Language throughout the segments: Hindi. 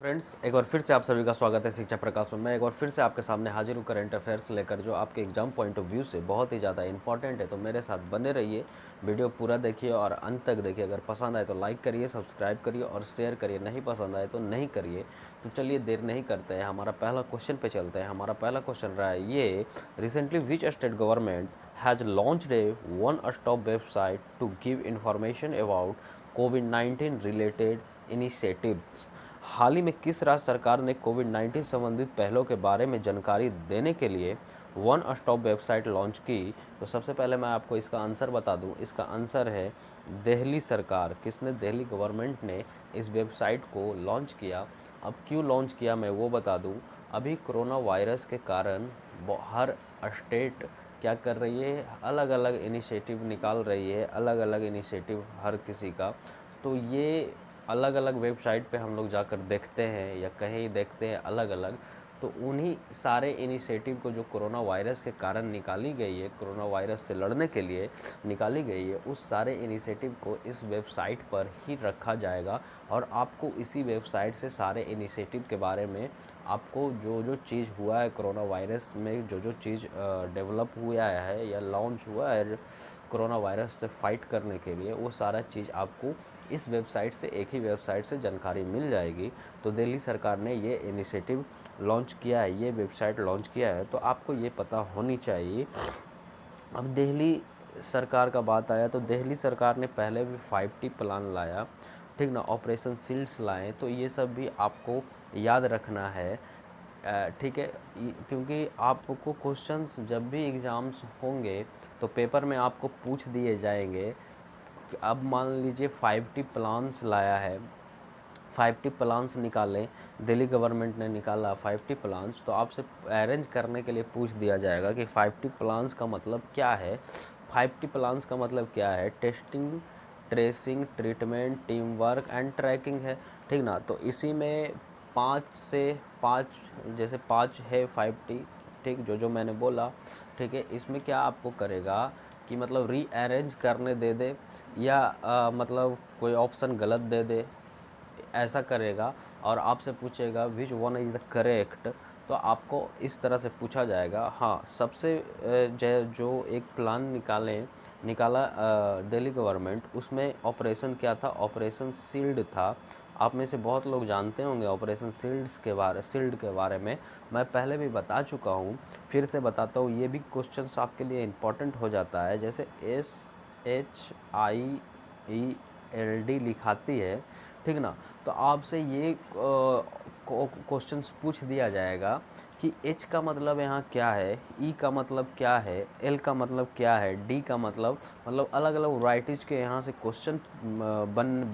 फ्रेंड्स, एक बार फिर से आप सभी का स्वागत है शिक्षा प्रकाश में। मैं एक बार फिर से आपके सामने हाजिर हूँ करंट अफेयर्स लेकर, जो आपके एग्जाम पॉइंट ऑफ व्यू से बहुत ही ज़्यादा इंपॉर्टेंट है। तो मेरे साथ बने रहिए, वीडियो पूरा देखिए और अंत तक देखिए। अगर पसंद आए तो लाइक करिए, सब्सक्राइब करिए और शेयर करिए। नहीं पसंद आए तो नहीं करिए। तो चलिए देर नहीं करते हैं, हमारा पहला क्वेश्चन पे चलते हैं। हमारा पहला क्वेश्चन रहा है ये: recently which state government has launched a one stop website to give information about कोविड-19 रिलेटेड इनिशिएटिव्स। हाल ही में किस राज्य सरकार ने कोविड-19 संबंधित पहलों के बारे में जानकारी देने के लिए वन स्टॉप वेबसाइट लॉन्च की? तो सबसे पहले मैं आपको इसका आंसर बता दूं। इसका आंसर है दिल्ली सरकार। किसने? दिल्ली गवर्नमेंट ने इस वेबसाइट को लॉन्च किया। अब क्यों लॉन्च किया मैं वो बता दूं। अभी कोरोना वायरस के कारण हर स्टेट क्या कर रही है, अलग अलग इनिशिएटिव निकाल रही है, अलग अलग इनिशिएटिव हर किसी का। तो ये अलग अलग वेबसाइट पे हम लोग जाकर देखते हैं या कहीं देखते हैं अलग अलग। तो उन्हीं सारे इनिशिएटिव को जो कोरोना वायरस के कारण निकाली गई है, कोरोना वायरस से लड़ने के लिए निकाली गई है, उस सारे इनिशिएटिव को इस वेबसाइट पर ही रखा जाएगा। और आपको इसी वेबसाइट से सारे इनिशिएटिव के बारे में, आपको जो जो चीज़ हुआ है कोरोना वायरस में, जो जो चीज़ डेवलप हुआ है या लॉन्च हुआ है कोरोना वायरस से फाइट करने के लिए, वो सारा चीज़ आपको इस वेबसाइट से, एक ही वेबसाइट से जानकारी मिल जाएगी। तो दिल्ली सरकार ने ये इनिशिएटिव लॉन्च किया है, ये वेबसाइट लॉन्च किया है, तो आपको ये पता होनी चाहिए। अब दिल्ली सरकार का बात आया तो दिल्ली सरकार ने पहले भी 5T प्लान लाया, ठीक ना, ऑपरेशन शील्ड्स लाए। तो ये सब भी आपको याद रखना है, ठीक है। क्योंकि आपको क्वेश्चंस जब भी एग्ज़ाम्स होंगे तो पेपर में आपको पूछ दिए जाएंगे कि अब मान लीजिए 5T प्लान्स लाया है, 5T प्लान्स निकालें, दिल्ली गवर्नमेंट ने निकाला 5T प्लान्स, तो आपसे अरेंज करने के लिए पूछ दिया जाएगा कि 5T प्लान्स का मतलब क्या है। 5T प्लान्स का मतलब क्या है? Testing, tracing, treatment, team work and tracking है, ठीक ना। तो इसी में 5 जैसे 5 है 5T, ठीक, जो जो मैंने बोला, ठीक है। इसमें क्या आपको करेगा कि मतलब रीअरेंज करने दे दे, या मतलब कोई ऑप्शन गलत दे दे, ऐसा करेगा। और आपसे पूछेगा which one is the correct. तो आपको इस तरह से पूछा जाएगा। हाँ, सबसे जो एक प्लान निकाला दिल्ली गवर्नमेंट, उसमें ऑपरेशन क्या था? ऑपरेशन शील्ड था। आप में से बहुत लोग जानते होंगे ऑपरेशन शील्ड के बारे में। मैं पहले भी बता चुका हूँ, फिर से बताता हूँ। ये भी क्वेश्चंस आपके लिए इम्पोर्टेंट हो जाता है। जैसे SHIELD लिखाती है, ठीक ना। तो आपसे ये क्वेश्चंस पूछ दिया जाएगा कि एच का मतलब यहाँ क्या है, ई का मतलब क्या है, एल का मतलब क्या है, डी का मतलब अलग अलग वैरायटीज़ के यहाँ से क्वेश्चन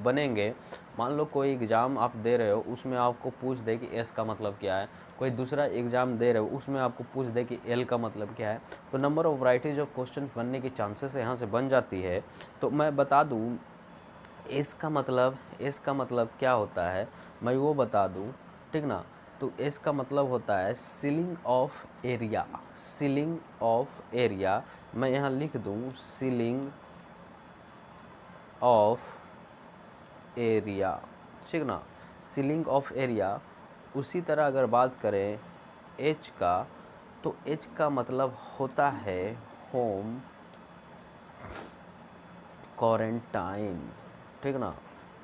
बनेंगे। मान लो कोई एग्ज़ाम आप दे रहे हो, उसमें आपको पूछ दे कि एस का मतलब क्या है। कोई दूसरा एग्ज़ाम दे रहे हो, उसमें आपको पूछ दे कि एल का मतलब क्या है। तो number of varieties of question बनने की चांसेस यहाँ से बन जाती है। तो मैं बता दूँ, एस का मतलब क्या होता है, मैं वो बता दूं, ठीक ना। तो एस का मतलब होता है ceiling of area. Ceiling of area, मैं यहाँ लिख दूं सीलिंग ऑफ एरिया, ठीक ना, सीलिंग ऑफ एरिया। उसी तरह अगर बात करें एच का, तो एच का मतलब होता है होम क्वारंटाइन, ठीक ना।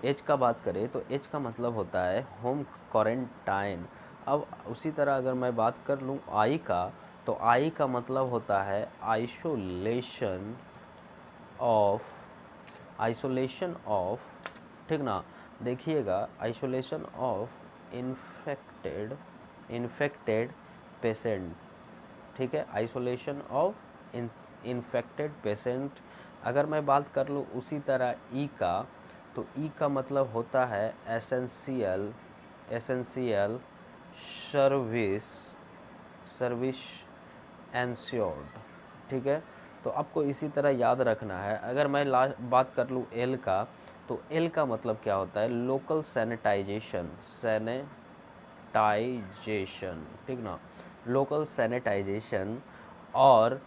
एच का बात करें तो एच का मतलब होता है होम क्वारंटाइन। अब उसी तरह अगर मैं बात कर लूँ आई का, तो आई का मतलब होता है आइसोलेशन ऑफ, ठीक ना। देखिएगा, आइसोलेशन ऑफ इन्फेक्टेड पेशेंट, ठीक है, आइसोलेशन ऑफ इन्फेक्टेड पेशेंट। अगर मैं बात कर लूँ उसी तरह ई का, तो ई का मतलब होता है एसेंशियल सर्विस सर्विस एंश्योर्ड, ठीक है। तो आपको इसी तरह याद रखना है। अगर मैं बात कर लूँ एल का, तो एल का मतलब क्या होता है? लोकल सैनिटाइजेशन, ठीक ना, लोकल सैनिटाइजेशन। और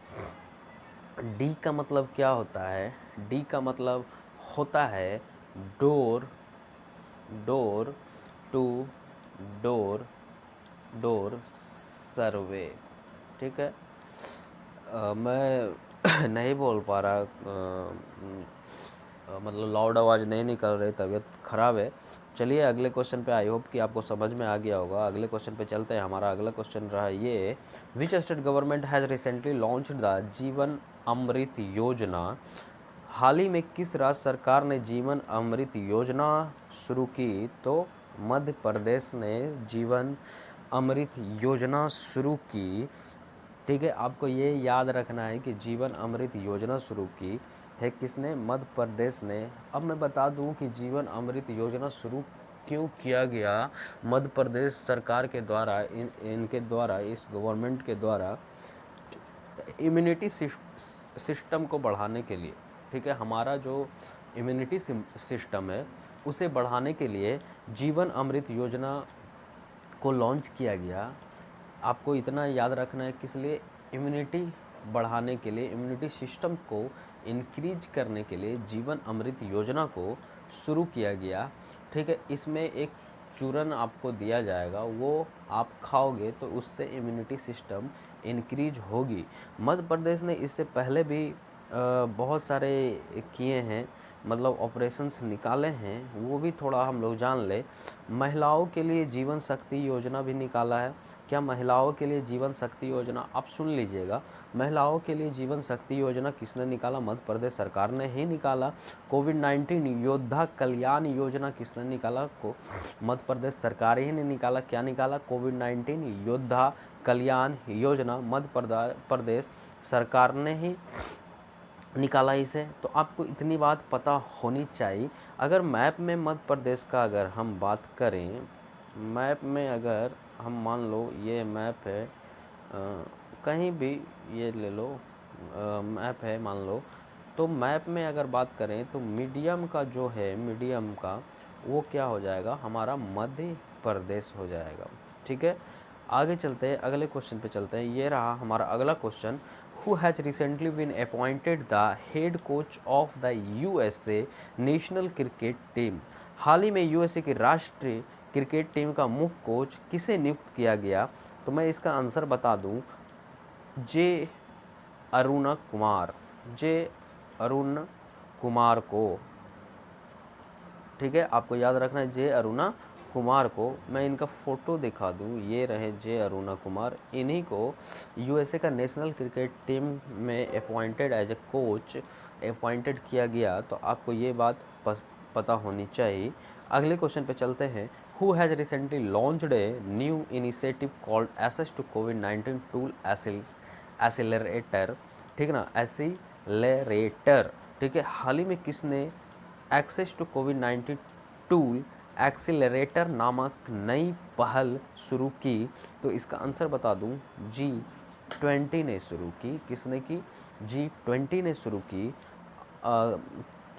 डी का मतलब क्या होता है? डी का मतलब होता है door door to door door survey. ठीक है, मैं नहीं बोल पा रहा, मतलब लाउड आवाज़ नहीं निकल रही, तबीयत ख़राब है। चलिए अगले क्वेश्चन पे, आई होप कि आपको समझ में आ गया होगा। अगले क्वेश्चन पे चलते हैं। हमारा अगला क्वेश्चन रहा ये, विच state government has recently launched the जीवन अमृत योजना। हाल ही में किस राज्य सरकार ने जीवन अमृत योजना शुरू की? तो मध्य प्रदेश ने जीवन अमृत योजना शुरू की। ठीक है, आपको ये याद रखना है कि जीवन अमृत योजना शुरू की है किसने? मध्य प्रदेश ने। अब मैं बता दूं कि जीवन अमृत योजना शुरू क्यों किया गया मध्य प्रदेश सरकार के द्वारा, इनके द्वारा, इस गवर्नमेंट के द्वारा इम्यूनिटी सिस्टम को बढ़ाने के लिए। ठीक है, हमारा जो इम्यूनिटी सिस्टम है उसे बढ़ाने के लिए जीवन अमृत योजना को लॉन्च किया गया। आपको इतना याद रखना है, किस लिए? इम्यूनिटी बढ़ाने के लिए, इम्यूनिटी सिस्टम को इंक्रीज करने के लिए जीवन अमृत योजना को शुरू किया गया। ठीक है, इसमें एक चूरन आपको दिया जाएगा, वो आप खाओगे तो उससे इम्यूनिटी सिस्टम इंक्रीज होगी। मध्य प्रदेश ने इससे पहले भी बहुत सारे किए हैं, मतलब ऑपरेशंस निकाले हैं, वो भी थोड़ा हम लोग जान ले। महिलाओं के लिए जीवन शक्ति योजना भी निकाला है। क्या महिलाओं के लिए जीवन शक्ति योजना? आप सुन लीजिएगा, महिलाओं के लिए जीवन शक्ति योजना किसने निकाला? मध्य प्रदेश सरकार ने ही निकाला। कोविड-19 योद्धा कल्याण योजना किसने निकाला? को मध्य प्रदेश सरकार ही ने निकाला। क्या निकाला? कोविड-19 योद्धा कल्याण योजना मध्य प्रदेश सरकार ने ही निकाला इसे। तो आपको इतनी बात पता होनी चाहिए। अगर मैप में मध्य प्रदेश का अगर हम बात करें, मैप में अगर हम मान लो ये मैप है, कहीं भी ये ले लो, मैप है मान लो, तो मैप में अगर बात करें तो मीडियम का जो है, मीडियम का वो क्या हो जाएगा? हमारा मध्य प्रदेश हो जाएगा। ठीक है, आगे चलते हैं, अगले क्वेश्चन पे चलते हैं। ये रहा हमारा अगला question, who has recently been appointed the head coach of the USA national cricket team. हाल ही में यूएसए की राष्ट्रीय क्रिकेट टीम का मुख्य कोच किसे नियुक्त किया गया? तो मैं इसका आंसर बता दूं, जे अरुणा कुमार, जे अरुण कुमार को। ठीक है, आपको याद रखना है जे अरुणा कुमार को। मैं इनका फ़ोटो दिखा दूं, ये रहे जे अरुणा कुमार। इन्हीं को यूएसए का नेशनल क्रिकेट टीम में appointed as a coach appointed किया गया। तो आपको ये बात पता होनी चाहिए। अगले क्वेश्चन पे चलते हैं, who has recently launched a new initiative called access to कोविड-19 टूल एसिलरेटर। ठीक है ना, एसिलरेटर। ठीक है, हाल ही में किसने एक्सेस टू कोविड-19 टूल एक्सीलरेटर नामक नई पहल शुरू की? तो इसका आंसर बता दूं, G20 ने शुरू की। किसने की? G20 ने शुरू की।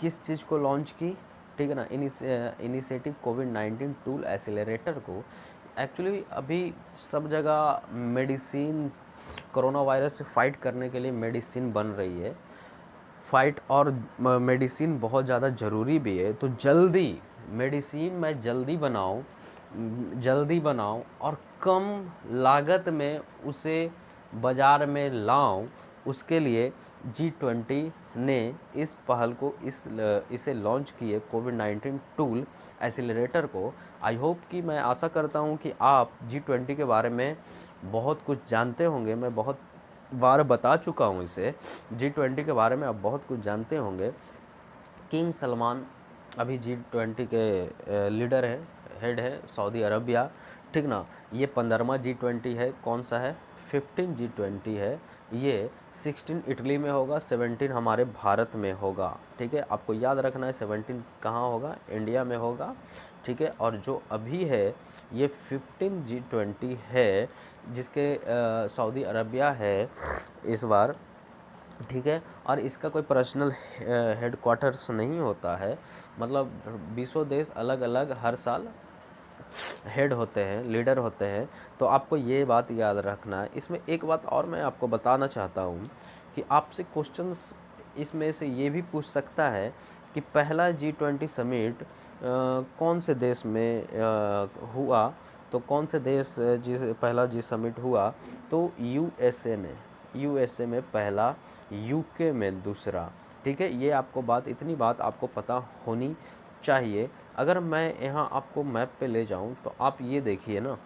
किस चीज़ को लॉन्च की? ठीक है ना, इनिशिएटिव कोविड-19 टूल एक्सीलरेटर को। एक्चुअली अभी सब जगह मेडिसिन, कोरोना वायरस से फाइट करने के लिए मेडिसिन बन रही है, फाइट, और मेडिसिन बहुत ज़्यादा ज़रूरी भी है। तो जल्दी मेडिसिन मैं जल्दी बनाऊं और कम लागत में उसे बाज़ार में लाऊं, उसके लिए G20 ने इस पहल को, इसे लॉन्च किए, कोविड-19 टूल एक्सीलरेटर को। आई होप कि, मैं आशा करता हूं कि आप G20 के बारे में बहुत कुछ जानते होंगे। मैं बहुत बार बता चुका हूँ इसे, G20 के बारे में आप बहुत कुछ जानते होंगे। किंग सलमान अभी G20 के लीडर है, हेड है, सऊदी अरबिया। ठीक ना, ये 15वां G20 है। कौन सा है? 15 G20 है। ये 16 इटली में होगा, 17 हमारे भारत में होगा। ठीक है, आपको याद रखना है 17 कहाँ होगा? इंडिया में होगा। ठीक है, और जो अभी है ये 15 G20 है, जिसके सऊदी अरबिया है इस बार। ठीक है, और इसका कोई पर्सनल हेडक्वार्टर्स नहीं होता है, मतलब 20 देश अलग अलग हर साल हेड होते हैं, लीडर होते हैं। तो आपको ये बात याद रखना है। इसमें एक बात और मैं आपको बताना चाहता हूँ कि आपसे क्वेश्चंस इसमें से ये भी पूछ सकता है कि पहला G20 समिट कौन से देश में हुआ? तो कौन से देश जिस पहला जी समिट हुआ, तो यूएसए में पहला, यूके में दूसरा। ठीक है, ये आपको बात, इतनी बात आपको पता होनी चाहिए। अगर मैं यहाँ आपको मैप पे ले जाऊँ तो आप ये देखिए ना,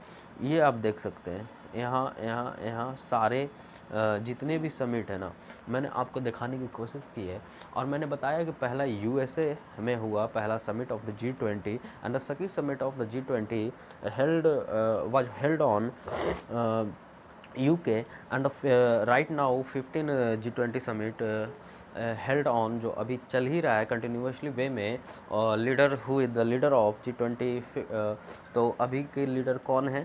ये आप देख सकते हैं यहाँ यहाँ यहाँ सारे जितने भी समिट है ना, मैंने आपको दिखाने की कोशिश की है। और मैंने बताया कि पहला यूएसए में हुआ पहला summit of the G20 and the second summit of the G20 held was held on UK and right now 15 G20 summit held on, जो अभी चल ही रहा है कंटिन्यूसली वे में। Leader who is the leader of G20, तो अभी के लीडर कौन है?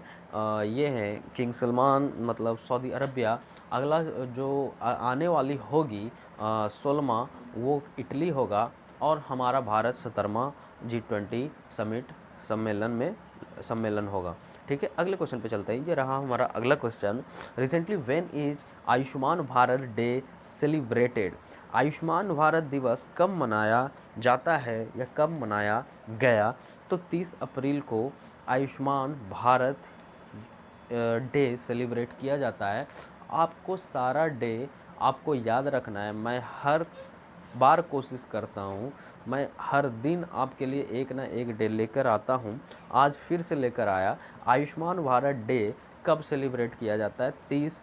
ये हैं किंग सलमान, मतलब सऊदी अरबिया। अगला जो आने वाली होगी 16वां, वो इटली होगा। और हमारा भारत 17वां G20 समिट सम्मेलन होगा। ठीक है, अगले क्वेश्चन पे चलते हैं। ये रहा हमारा अगला question. Recently when is Ayushman Bharat day celebrated? Ayushman Bharat दिवस कब मनाया जाता है या कब मनाया गया? तो 30 अप्रैल को आयुष्मान भारत डे सेलिब्रेट किया जाता है। आपको सारा डे आपको याद रखना है। मैं हर बार कोशिश करता हूँ, मैं हर दिन आपके लिए एक ना एक डे लेकर आता हूँ। आज फिर से लेकर आया। आयुष्मान भारत डे कब सेलिब्रेट किया जाता है? 30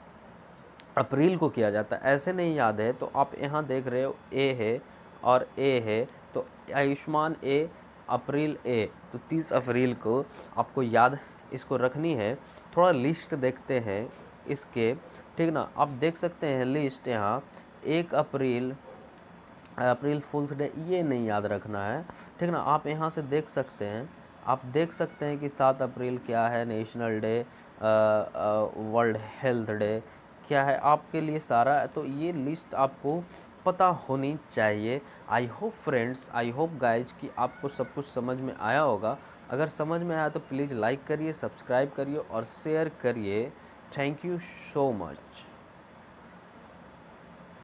अप्रैल को किया जाता है। ऐसे नहीं याद है तो आप यहाँ देख रहे हो ए है और ए है, तो आयुष्मान ए, अप्रैल ए, तो 30 अप्रैल को आपको याद इसको रखनी है। थोड़ा लिस्ट देखते हैं इसके, ठीक ना। आप देख सकते हैं लिस्ट यहाँ, 1 अप्रैल, अप्रैल फूल्स डे, ये नहीं याद रखना है, ठीक ना। आप यहाँ से देख सकते हैं, आप देख सकते हैं कि 7 अप्रैल क्या है, national day, world health day क्या है आपके लिए सारा। तो ये लिस्ट आपको पता होनी चाहिए। I hope friends, I hope guys कि आपको सब कुछ समझ में आया होगा। अगर समझ में आया तो प्लीज़ लाइक करिए, सब्सक्राइब करिए और शेयर करिए। Thank you so much.